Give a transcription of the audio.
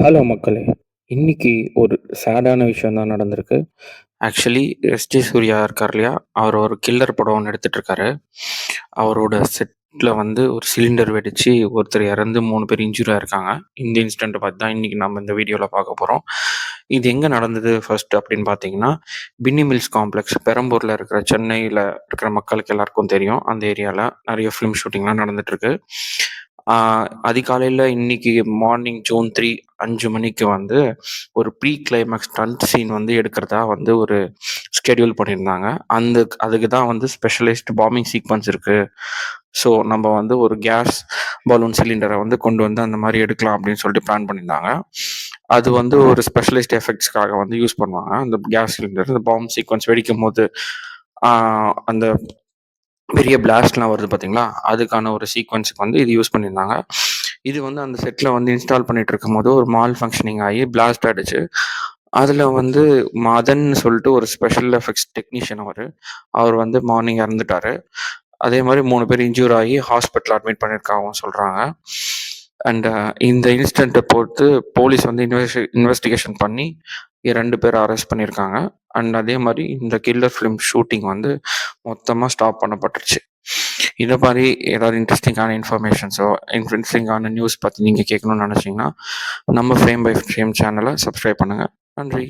Hello மக்களே! இன்னைக்கு ஒரு சேடான விஷயம் தான் நடந்திருக்கு. Actually S J. சூர்யா இருக்கார் இல்லையா? அவர் ஒரு கில்லர் படம் ஒண்ணு எடுத்துட்டுருக்காரு. அவரோட செட்ல வந்து ஒரு சிலிண்டர் வெடிச்சு ஒருத்தர் இறந்து 3 பேர் இன்ஜூரி ஆயிருக்காங்க. இந்த இன்சிடென்ட்ட பத்தி தான் இன்னைக்கு நம்ம இந்த வீடியோல பார்க்க போறோம். இது எங்க நடந்தது ஃபர்ஸ்ட் அப்படின்னு பார்த்தீங்கன்னா, பின்னி மில்ஸ் காம்ப்ளெக்ஸ் பெரம்பூர்ல இருக்கிற சென்னையில இருக்கிற மக்களுக்கு எல்லாருக்கும் தெரியும். அந்த ஏரியால நெறைய ஃபிலிம் ஷூட்டிங்லாம் நடந்துட்டுருக்கு. அதிகாலையில இன்னைக்கு மார்னிங் ஜூன் 3 5 மணிக்கு வந்து ஒரு ப்ரீ கிளைமாக்ஸ் ஸ்டண்ட் சீன் வந்து எடுக்கிறதா வந்து ஒரு ஸ்கெட்யூல் பண்ணியிருந்தாங்க. அதுக்கு தான் வந்து ஸ்பெஷலைஸ்டு பாம்பிங் சீக்வென்ஸ் இருக்கு. ஸோ நம்ம வந்து ஒரு கேஸ் பலூன் சிலிண்டரை வந்து கொண்டு வந்து அந்த மாதிரி எடுக்கலாம் அப்படின்னு சொல்லிட்டு பிளான் பண்ணியிருந்தாங்க. அது வந்து ஒரு ஸ்பெஷலைஸ்ட் எஃபெக்ட்ஸ்க்காக வந்து யூஸ் பண்ணுவாங்க. அந்த கேஸ் சிலிண்டர் இந்த பாம்பு சீக்வென்ஸ் வெடிக்கும் போது அந்த பெரிய பிளாஸ்ட்லாம் வருது பார்த்தீங்களா? அதுக்கான ஒரு சீக்வென்ஸுக்கு வந்து இது யூஸ் பண்ணியிருந்தாங்க. இது வந்து அந்த செட்டில் வந்து இன்ஸ்டால் பண்ணிட்டு இருக்கும்போது ஒரு மால் ஃபங்க்ஷனிங் ஆகி பிளாஸ்ட் ஆயிடுச்சு. அதில் வந்து மதன்னு சொல்லிட்டு ஒரு ஸ்பெஷல் எஃபெக்ட்ஸ் டெக்னீஷியன் அவர் வந்து மார்னிங் இறந்துட்டாரு. அதே மாதிரி 3 பேர் இன்ஜூர் ஆகி ஹாஸ்பிட்டல் அட்மிட் பண்ணியிருக்காகவும் சொல்கிறாங்க. அண்ட் இந்த இன்சிடெண்ட்டை பொறுத்து போலீஸ் வந்து இன்வெஸ்டிகேஷன் பண்ணி 2 பேர் அரெஸ்ட் பண்ணியிருக்காங்க. அண்ட் அதே மாதிரி இந்த கில்லர் ஃபிலிம் ஷூட்டிங் வந்து மொத்தமாக ஸ்டாப் பண்ணப்பட்டுருச்சு. இதை மாதிரி ஏதாவது இன்ட்ரெஸ்டிங்கான இன்ஃபர்மேஷன்ஸோ இன்ட்ரெஸ்டிங்கான நியூஸ் பற்றி நீங்கள் கேட்கணும்னு நினச்சிங்கன்னா நம்ம ஃப்ரேம் பை ஃப்ரேம் சேனலை சப்ஸ்கிரைப் பண்ணுங்கள். நன்றி.